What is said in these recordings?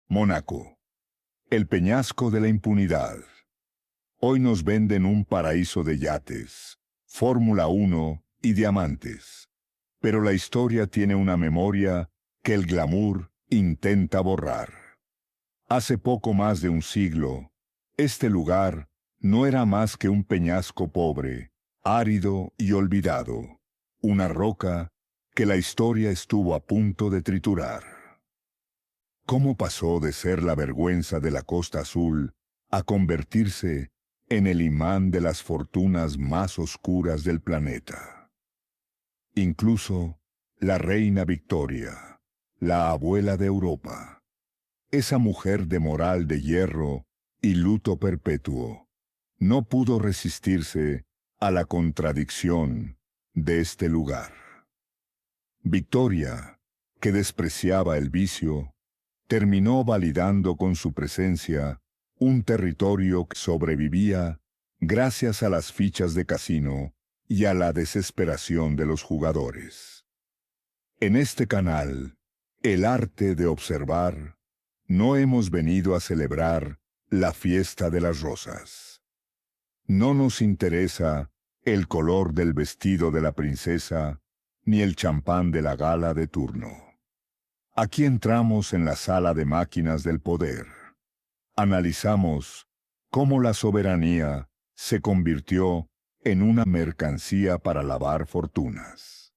Mónaco, el peñasco de la impunidad. Hoy nos venden un paraíso de yates, Fórmula 1 y diamantes. Pero la historia tiene una memoria que el glamour intenta borrar. Hace poco más de un siglo, este lugar no era más que un peñasco pobre, árido y olvidado, una roca que la historia estuvo a punto de triturar. ¿Cómo pasó de ser la vergüenza de la Costa Azul a convertirse en el imán de las fortunas más oscuras del planeta? Incluso la reina Victoria, la abuela de Europa, esa mujer de moral de hierro y luto perpetuo, no pudo resistirse a la contradicción de este lugar. Victoria, que despreciaba el vicio, terminó validando con su presencia un territorio que sobrevivía gracias a las fichas de casino y a la desesperación de los jugadores. En este canal, El arte de observar, no hemos venido a celebrar la fiesta de las rosas. No nos interesa el color del vestido de la princesa ni el champán de la gala de turno. Aquí entramos en la sala de máquinas del poder. Analizamos cómo la soberanía se convirtió en una mercancía para lavar fortunas.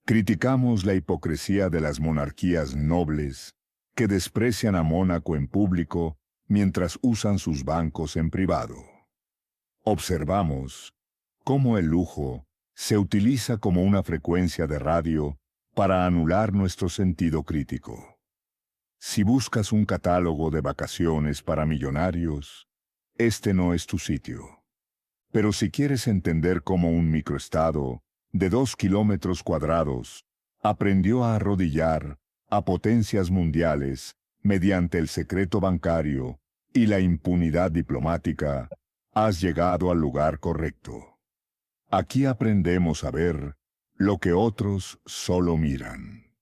Criticamos la hipocresía de las monarquías nobles que desprecian a Mónaco en público mientras usan sus bancos en privado. Observamos cómo el lujo se utiliza como una frecuencia de radio para anular nuestro sentido crítico. Si buscas un catálogo de vacaciones para millonarios, este no es tu sitio. Pero si quieres entender cómo un microestado de 2 kilómetros cuadrados aprendió a arrodillar a potencias mundiales mediante el secreto bancario y la impunidad diplomática, has llegado al lugar correcto. Aquí aprendemos a ver lo que otros solo miran.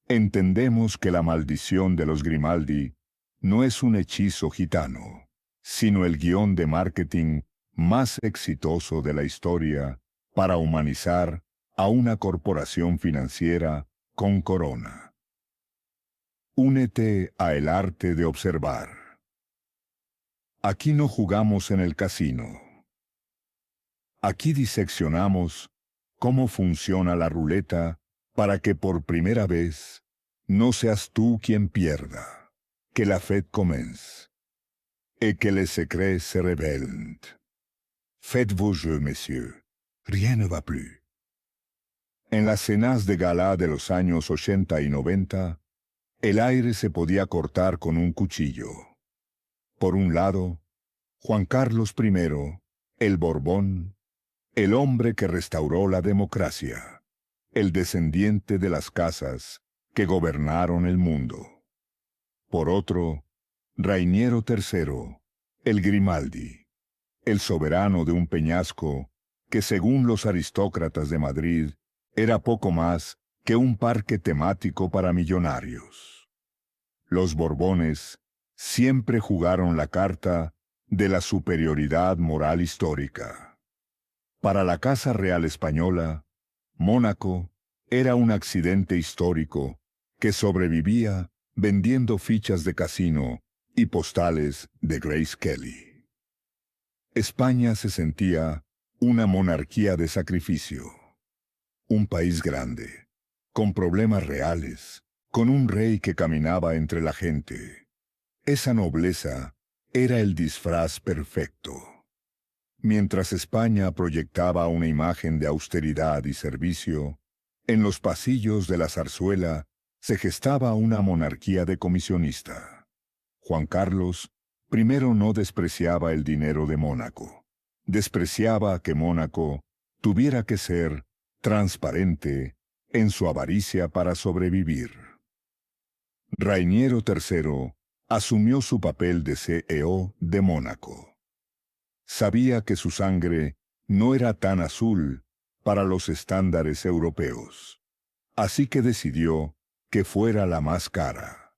Entendemos que la maldición de los Grimaldi no es un hechizo gitano, sino el guión de marketing más exitoso de la historia para humanizar a una corporación financiera con corona. Únete a El arte de observar. Aquí no jugamos en el casino. Aquí diseccionamos cómo funciona la ruleta para que por primera vez no seas tú quien pierda, que la fête commence, et que les secrets se révèlent. Faites vos jeux, messieurs. Rien ne va plus. En las cenas de gala de los años 80 y 90, el aire se podía cortar con un cuchillo. Por un lado, Juan Carlos I, el Borbón, el hombre que restauró la democracia, el descendiente de las casas que gobernaron el mundo. Por otro, Rainiero III, el Grimaldi, el soberano de un peñasco que según los aristócratas de Madrid era poco más que un parque temático para millonarios. Los Borbones siempre jugaron la carta de la superioridad moral histórica. Para la Casa Real Española, Mónaco era un accidente histórico que sobrevivía vendiendo fichas de casino y postales de Grace Kelly. España se sentía una monarquía de sacrificio. Un país grande, con problemas reales, con un rey que caminaba entre la gente. Esa nobleza era el disfraz perfecto. Mientras España proyectaba una imagen de austeridad y servicio, en los pasillos de la zarzuela se gestaba una monarquía de comisionista. Juan Carlos I no despreciaba el dinero de Mónaco. Despreciaba que Mónaco tuviera que ser transparente en su avaricia para sobrevivir. Rainiero III asumió su papel de CEO de Mónaco. Sabía que su sangre no era tan azul para los estándares europeos. Así que decidió que fuera la más cara.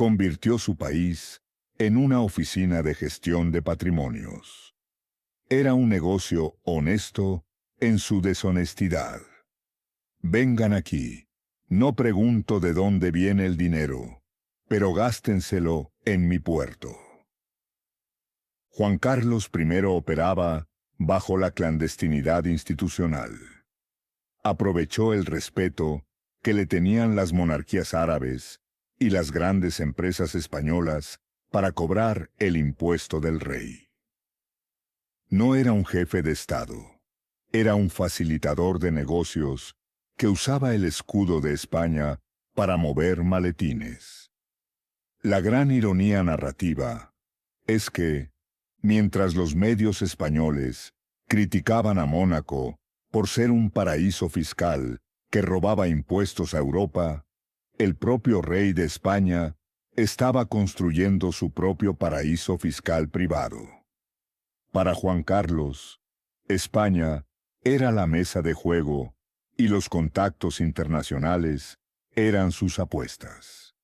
convirtió su país en una oficina de gestión de patrimonios. Era un negocio honesto en su deshonestidad. Vengan aquí. No pregunto de dónde viene el dinero, pero gástenselo en mi puerto. Juan Carlos I operaba bajo la clandestinidad institucional. Aprovechó el respeto que le tenían las monarquías árabes y las grandes empresas españolas para cobrar el impuesto del rey. No era un jefe de Estado, era un facilitador de negocios que usaba el escudo de España para mover maletines. La gran ironía narrativa es que, mientras los medios españoles criticaban a Mónaco por ser un paraíso fiscal que robaba impuestos a Europa, el propio rey de España estaba construyendo su propio paraíso fiscal privado. Para Juan Carlos, España era la mesa de juego y los contactos internacionales eran sus apuestas.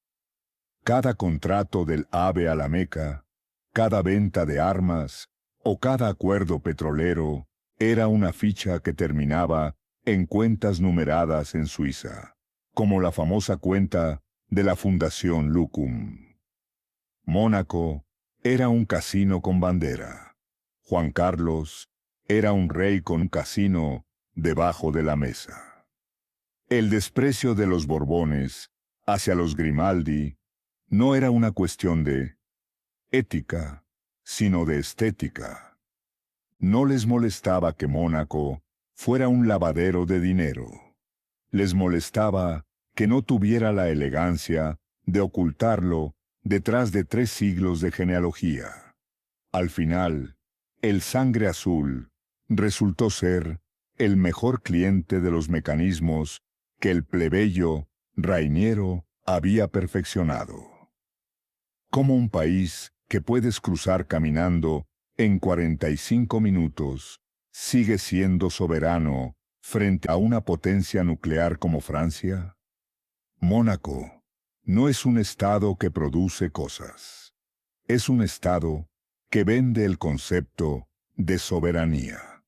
Cada contrato del AVE a la Meca, cada venta de armas o cada acuerdo petrolero era una ficha que terminaba en cuentas numeradas en Suiza, como la famosa cuenta de la Fundación Lucum. Mónaco era un casino con bandera. Juan Carlos era un rey con un casino debajo de la mesa. El desprecio de los Borbones hacia los Grimaldi no era una cuestión de ética, sino de estética. No les molestaba que Mónaco fuera un lavadero de dinero. Les molestaba que no tuviera la elegancia de ocultarlo detrás de 3 siglos de genealogía. Al final, el sangre azul resultó ser el mejor cliente de los mecanismos que el plebeyo Rainiero había perfeccionado. Como un país que puedes cruzar caminando en 45 minutos, sigue siendo soberano frente a una potencia nuclear como Francia? Mónaco no es un estado que produce cosas. Es un estado que vende el concepto de soberanía.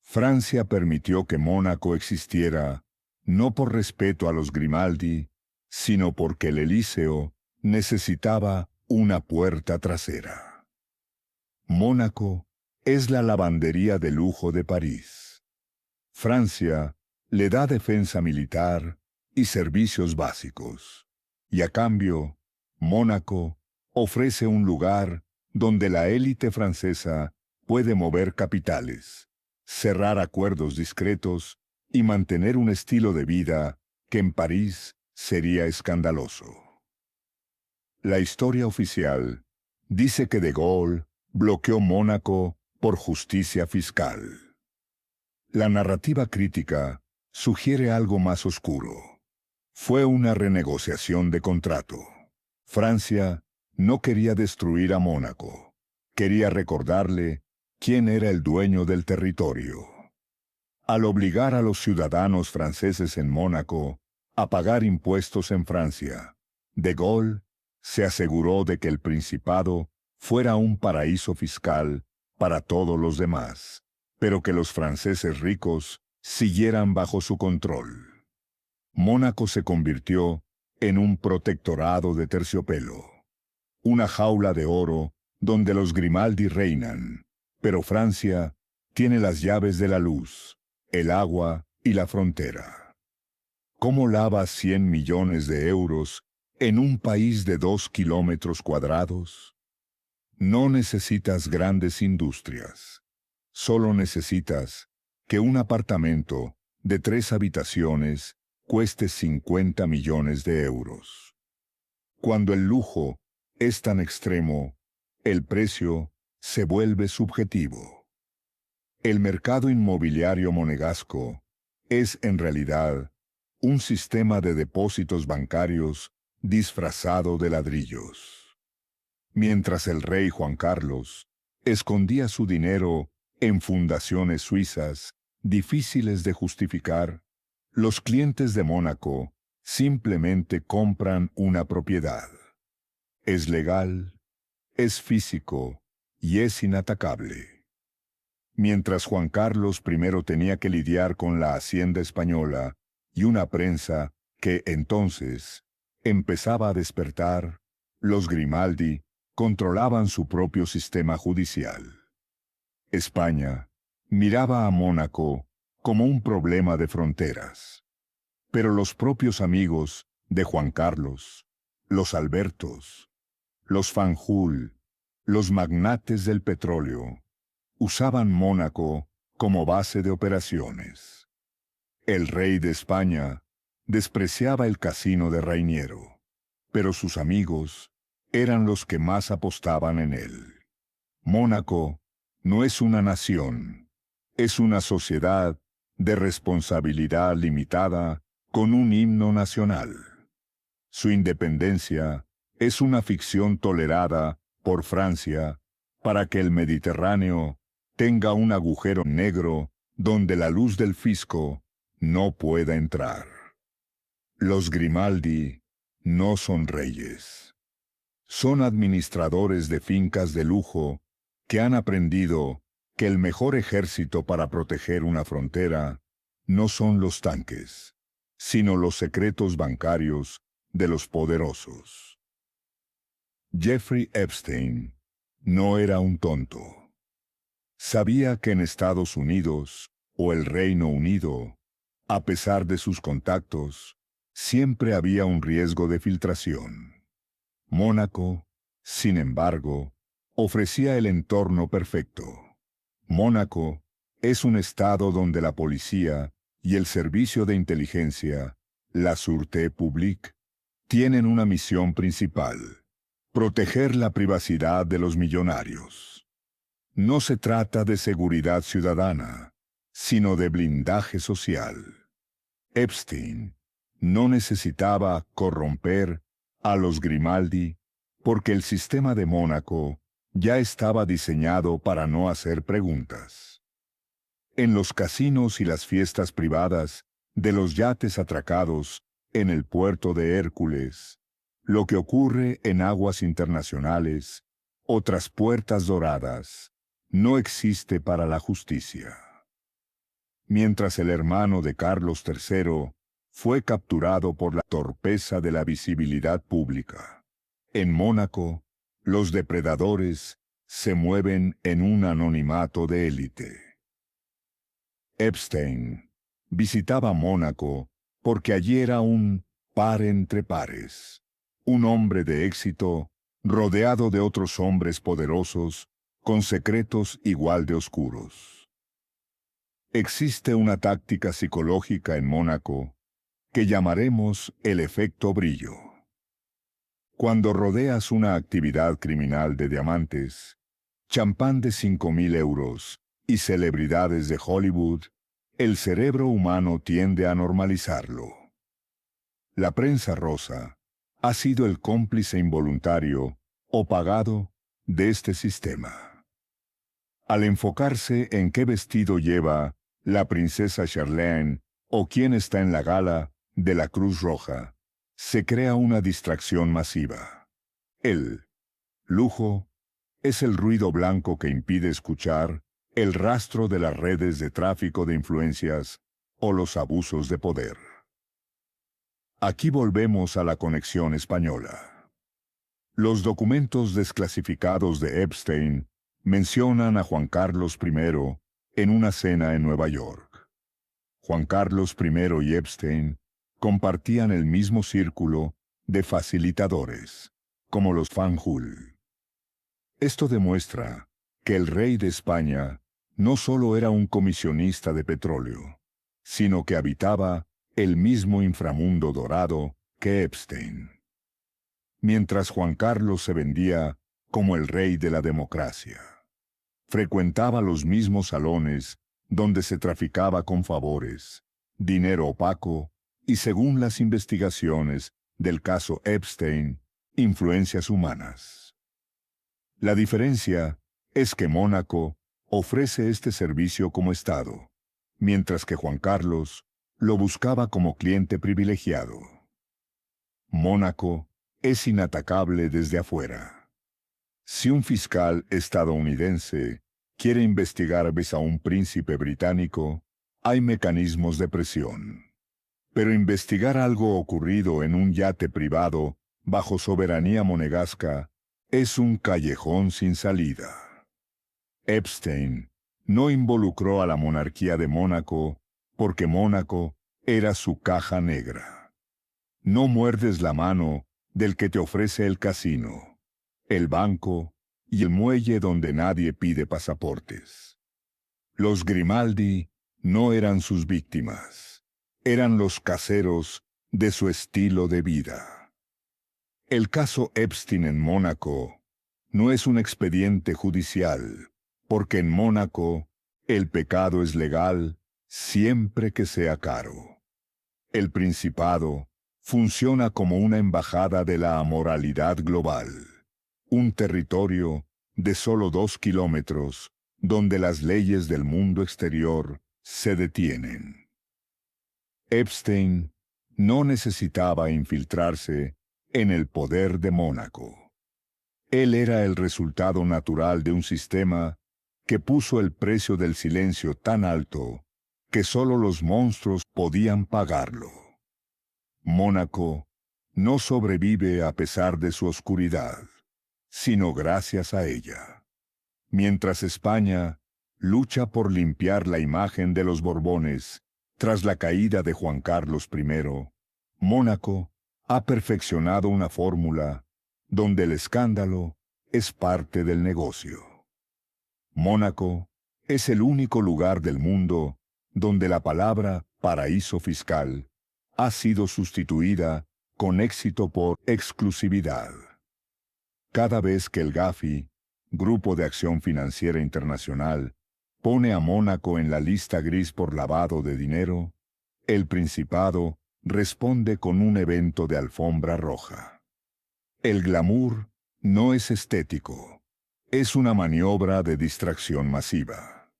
Francia permitió que Mónaco existiera no por respeto a los Grimaldi, sino porque el Elíseo necesitaba una puerta trasera. Mónaco es la lavandería de lujo de París. Francia le da defensa militar y servicios básicos, y a cambio, Mónaco ofrece un lugar donde la élite francesa puede mover capitales, cerrar acuerdos discretos y mantener un estilo de vida que en París sería escandaloso. La historia oficial dice que de Gaulle bloqueó Mónaco por justicia fiscal. La narrativa crítica sugiere algo más oscuro. Fue una renegociación de contrato. Francia no quería destruir a Mónaco. Quería recordarle quién era el dueño del territorio. Al obligar a los ciudadanos franceses en Mónaco a pagar impuestos en Francia, de Gaulle se aseguró de que el Principado fuera un paraíso fiscal para todos los demás, pero que los franceses ricos siguieran bajo su control. Mónaco se convirtió en un protectorado de terciopelo, una jaula de oro donde los Grimaldi reinan, pero Francia tiene las llaves de la luz, el agua y la frontera. ¿Cómo lavas 100 millones de euros en un país de 2 kilómetros cuadrados? No necesitas grandes industrias. Solo necesitas que un apartamento de 3 habitaciones cueste 50 millones de euros. Cuando el lujo es tan extremo, el precio se vuelve subjetivo. El mercado inmobiliario monegasco es en realidad un sistema de depósitos bancarios disfrazado de ladrillos. Mientras el rey Juan Carlos escondía su dinero en fundaciones suizas difíciles de justificar, los clientes de Mónaco simplemente compran una propiedad. Es legal, es físico y es inatacable. Mientras Juan Carlos I tenía que lidiar con la Hacienda española y una prensa que entonces empezaba a despertar, los Grimaldi controlaban su propio sistema judicial. España miraba a Mónaco como un problema de fronteras. Pero los propios amigos de Juan Carlos, los Albertos, los Fanjul, los magnates del petróleo, usaban Mónaco como base de operaciones. El rey de España despreciaba el casino de Reiniero, pero sus amigos eran los que más apostaban en él. Mónaco no es una nación, es una sociedad de responsabilidad limitada con un himno nacional. Su independencia es una ficción tolerada por Francia para que el Mediterráneo tenga un agujero negro donde la luz del fisco no pueda entrar. Los Grimaldi no son reyes. Son administradores de fincas de lujo que han aprendido que el mejor ejército para proteger una frontera no son los tanques, sino los secretos bancarios de los poderosos. Jeffrey Epstein no era un tonto. Sabía que en Estados Unidos o el Reino Unido, a pesar de sus contactos, siempre había un riesgo de filtración. Mónaco, sin embargo, ofrecía el entorno perfecto. Mónaco es un estado donde la policía y el servicio de inteligencia, la Sûreté Publique, tienen una misión principal: proteger la privacidad de los millonarios. No se trata de seguridad ciudadana, sino de blindaje social. Epstein no necesitaba corromper a los Grimaldi porque el sistema de Mónaco ya estaba diseñado para no hacer preguntas. En los casinos y las fiestas privadas de los yates atracados en el puerto de Hércules, lo que ocurre en aguas internacionales, otras puertas doradas, no existe para la justicia. Mientras el hermano de Carlos III fue capturado por la torpeza de la visibilidad pública, en Mónaco, los depredadores se mueven en un anonimato de élite. Epstein visitaba Mónaco porque allí era un par entre pares, un hombre de éxito rodeado de otros hombres poderosos con secretos igual de oscuros. Existe una táctica psicológica en Mónaco que llamaremos el efecto brillo. Cuando rodeas una actividad criminal de diamantes, champán de 5.000 euros y celebridades de Hollywood, el cerebro humano tiende a normalizarlo. La prensa rosa ha sido el cómplice involuntario o pagado de este sistema. Al enfocarse en qué vestido lleva la princesa Charlene o quién está en la gala de la Cruz Roja, se crea una distracción masiva. El lujo es el ruido blanco que impide escuchar el rastro de las redes de tráfico de influencias o los abusos de poder. Aquí volvemos a la conexión española. Los documentos desclasificados de Epstein mencionan a Juan Carlos I en una cena en Nueva York. Juan Carlos I y Epstein compartían el mismo círculo de facilitadores, como los Fanjul. Esto demuestra que el rey de España no solo era un comisionista de petróleo, sino que habitaba el mismo inframundo dorado que Epstein. Mientras Juan Carlos se vendía como el rey de la democracia, frecuentaba los mismos salones donde se traficaba con favores, dinero opaco y, según las investigaciones del caso Epstein, influencias humanas. La diferencia es que Mónaco ofrece este servicio como Estado, mientras que Juan Carlos lo buscaba como cliente privilegiado. Mónaco es inatacable desde afuera. Si un fiscal estadounidense quiere investigar a un príncipe británico, hay mecanismos de presión. Pero investigar algo ocurrido en un yate privado bajo soberanía monegasca es un callejón sin salida. Epstein no involucró a la monarquía de Mónaco porque Mónaco era su caja negra. No muerdes la mano del que te ofrece el casino, el banco y el muelle donde nadie pide pasaportes. Los Grimaldi no eran sus víctimas, eran los caseros de su estilo de vida. El caso Epstein en Mónaco no es un expediente judicial, porque en Mónaco el pecado es legal siempre que sea caro. El Principado funciona como una embajada de la amoralidad global, un territorio de solo 2 kilómetros donde las leyes del mundo exterior se detienen. Epstein no necesitaba infiltrarse en el poder de Mónaco. Él era el resultado natural de un sistema que puso el precio del silencio tan alto que solo los monstruos podían pagarlo. Mónaco no sobrevive a pesar de su oscuridad, sino gracias a ella. Mientras España lucha por limpiar la imagen de los Borbones tras la caída de Juan Carlos I, Mónaco ha perfeccionado una fórmula donde el escándalo es parte del negocio. Mónaco es el único lugar del mundo donde la palabra paraíso fiscal ha sido sustituida con éxito por exclusividad. Cada vez que el Gafi, Grupo de Acción Financiera Internacional, pone a Mónaco en la lista gris por lavado de dinero, el Principado responde con un evento de alfombra roja. El glamour no es estético, es una maniobra de distracción masiva.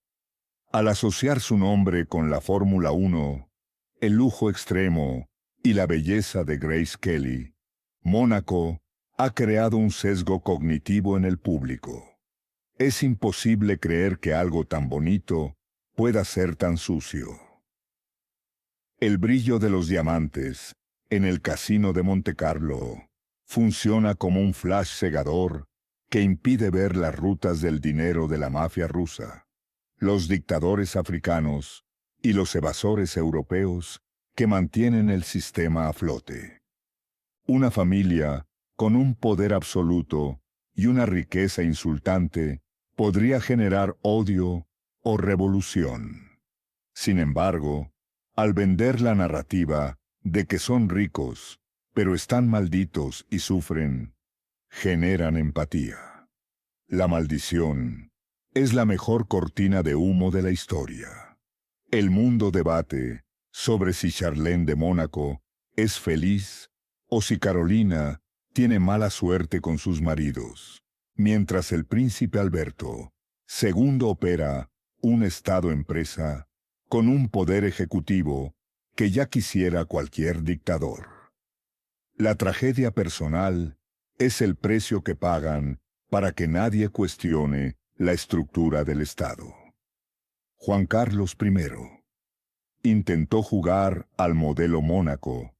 Al asociar su nombre con la Fórmula 1, el lujo extremo y la belleza de Grace Kelly, Mónaco ha creado un sesgo cognitivo en el público. Es imposible creer que algo tan bonito pueda ser tan sucio. El brillo de los diamantes en el casino de Montecarlo funciona como un flash cegador que impide ver las rutas del dinero de la mafia rusa, los dictadores africanos y los evasores europeos que mantienen el sistema a flote. Una familia con un poder absoluto y una riqueza insultante podría generar odio o revolución. Sin embargo, al vender la narrativa de que son ricos, pero están malditos y sufren, generan empatía. La maldición es la mejor cortina de humo de la historia. El mundo debate sobre si Charlene de Mónaco es feliz o si Carolina tiene mala suerte con sus maridos, mientras el príncipe Alberto II opera un Estado-empresa con un poder ejecutivo que ya quisiera cualquier dictador. La tragedia personal es el precio que pagan para que nadie cuestione la estructura del Estado. Juan Carlos I intentó jugar al modelo Mónaco,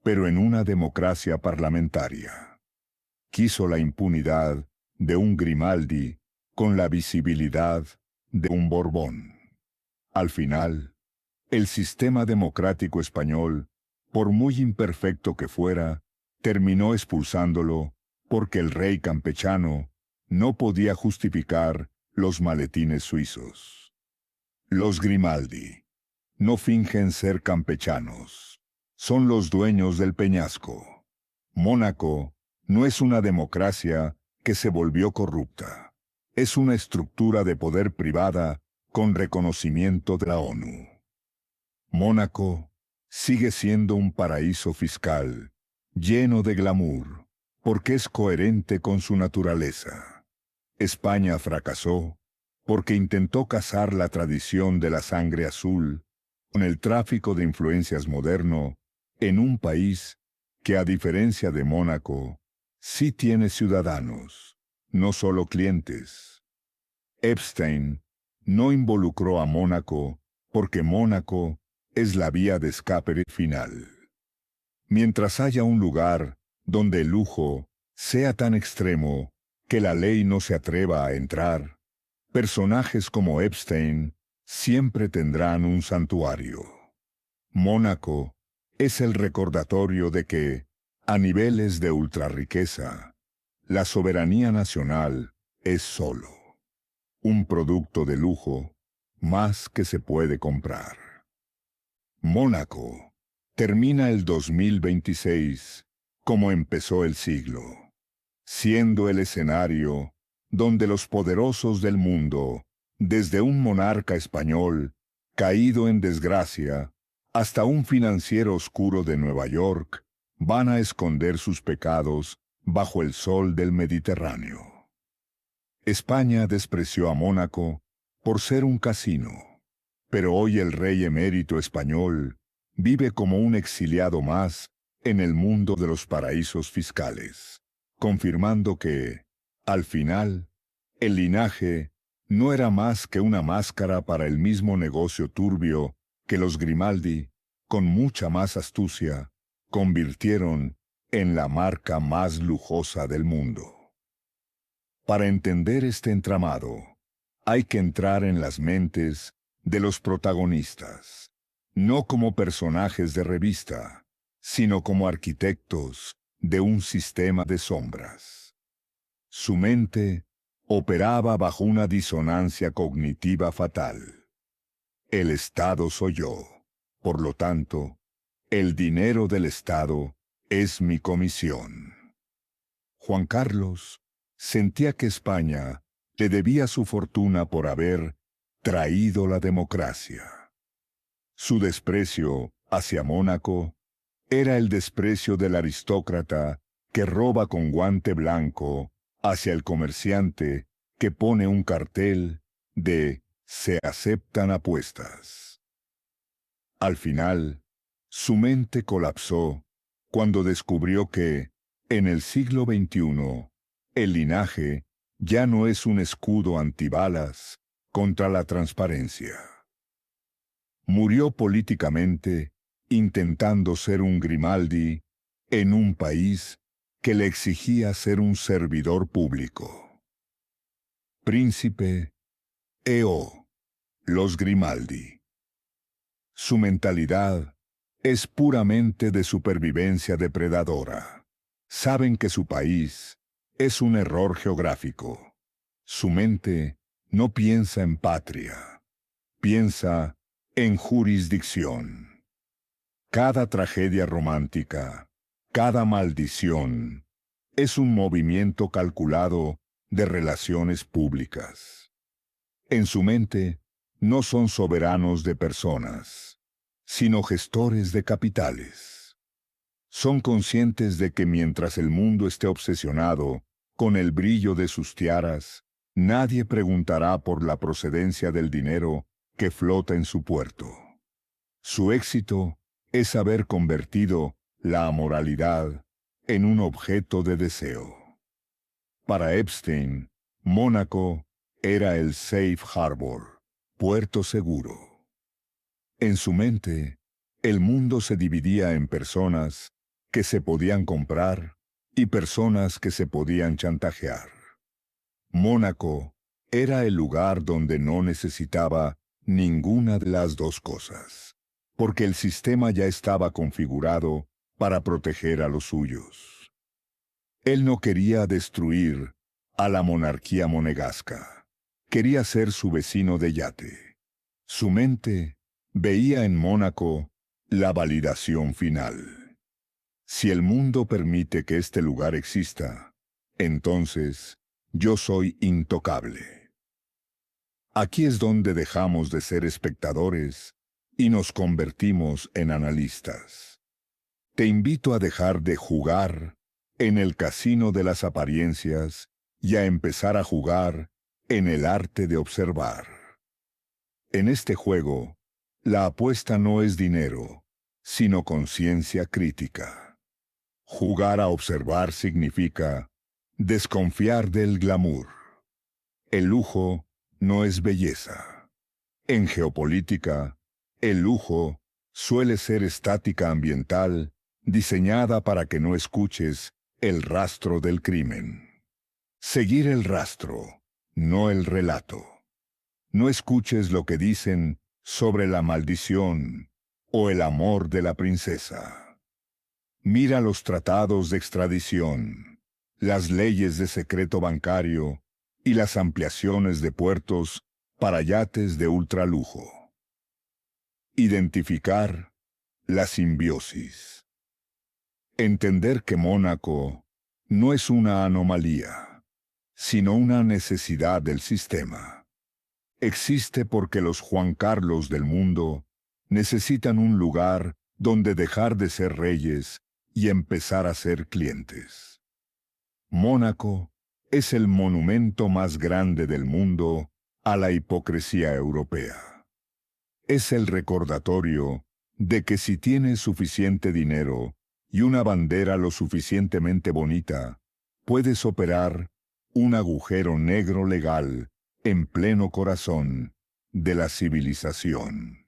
pero en una democracia parlamentaria. Quiso la impunidad de un Grimaldi con la visibilidad de un Borbón. Al final, el sistema democrático español, por muy imperfecto que fuera, terminó expulsándolo porque el rey campechano no podía justificar los maletines suizos. Los Grimaldi no fingen ser campechanos, son los dueños del peñasco. Mónaco no es una democracia que se volvió corrupta, es una estructura de poder privada con reconocimiento de la ONU. Mónaco sigue siendo un paraíso fiscal, lleno de glamour, porque es coherente con su naturaleza. España fracasó porque intentó casar la tradición de la sangre azul con el tráfico de influencias moderno en un país que, a diferencia de Mónaco, sí tiene ciudadanos, no solo clientes. Epstein no involucró a Mónaco porque Mónaco es la vía de escape final. Mientras haya un lugar donde el lujo sea tan extremo que la ley no se atreva a entrar, personajes como Epstein siempre tendrán un santuario. Mónaco es el recordatorio de que, a niveles de ultrarriqueza, la soberanía nacional es solo un producto de lujo más que se puede comprar. Mónaco termina el 2026 como empezó el siglo, siendo el escenario donde los poderosos del mundo, desde un monarca español caído en desgracia hasta un financiero oscuro de Nueva York, van a esconder sus pecados bajo el sol del Mediterráneo. España despreció a Mónaco por ser un casino, pero hoy el rey emérito español vive como un exiliado más en el mundo de los paraísos fiscales, confirmando que, al final, el linaje no era más que una máscara para el mismo negocio turbio que los Grimaldi, con mucha más astucia, convirtieron en la marca más lujosa del mundo. Para entender este entramado, hay que entrar en las mentes de los protagonistas, no como personajes de revista, sino como arquitectos de un sistema de sombras. Su mente operaba bajo una disonancia cognitiva fatal. El Estado soy yo, por lo tanto, el dinero del Estado es mi comisión. Juan Carlos sentía que España le debía su fortuna por haber traído la democracia. Su desprecio hacia Mónaco era el desprecio del aristócrata que roba con guante blanco hacia el comerciante que pone un cartel de "se aceptan apuestas". Al final, su mente colapsó cuando descubrió que, en el siglo XXI, el linaje ya no es un escudo antibalas contra la transparencia. Murió políticamente intentando ser un Grimaldi en un país que le exigía ser un servidor público. Príncipe E.O. Los Grimaldi. Su mentalidad es puramente de supervivencia depredadora. Saben que su país es un error geográfico. Su mente no piensa en patria, piensa en jurisdicción. Cada tragedia romántica, cada maldición, es un movimiento calculado de relaciones públicas. En su mente, no son soberanos de personas, sino gestores de capitales. Son conscientes de que mientras el mundo esté obsesionado con el brillo de sus tiaras, nadie preguntará por la procedencia del dinero que flota en su puerto. Su éxito es haber convertido la amoralidad en un objeto de deseo. Para Epstein, Mónaco era el safe harbor, puerto seguro. En su mente, el mundo se dividía en personas que se podían comprar y personas que se podían chantajear. Mónaco era el lugar donde no necesitaba ninguna de las dos cosas, porque el sistema ya estaba configurado para proteger a los suyos. Él no quería destruir a la monarquía monegasca. Quería ser su vecino de yate. Su mente veía en Mónaco la validación final. Si el mundo permite que este lugar exista, entonces yo soy intocable. Aquí es donde dejamos de ser espectadores y nos convertimos en analistas. Te invito a dejar de jugar en el casino de las apariencias y a empezar a jugar en el arte de observar. En este juego, la apuesta no es dinero, sino conciencia crítica. Jugar a observar significa desconfiar del glamour. El lujo no es belleza. En geopolítica, el lujo suele ser estática ambiental diseñada para que no escuches el rastro del crimen. Seguir el rastro, no el relato. No escuches lo que dicen sobre la maldición o el amor de la princesa. Mira los tratados de extradición, las leyes de secreto bancario y las ampliaciones de puertos para yates de ultralujo. Identificar la simbiosis. Entender que Mónaco no es una anomalía, sino una necesidad del sistema. Existe porque los Juan Carlos del mundo necesitan un lugar donde dejar de ser reyes y empezar a ser clientes. Mónaco es el monumento más grande del mundo a la hipocresía europea. Es el recordatorio de que si tienes suficiente dinero y una bandera lo suficientemente bonita, puedes operar un agujero negro legal en pleno corazón de la civilización.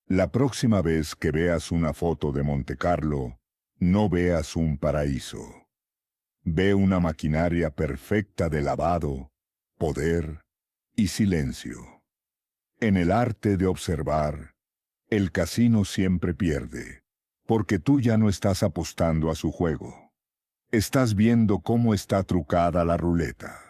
La próxima vez que veas una foto de Montecarlo, no veas un paraíso. Ve una maquinaria perfecta de lavado, poder y silencio. En el arte de observar, el casino siempre pierde, porque tú ya no estás apostando a su juego. Estás viendo cómo está trucada la ruleta.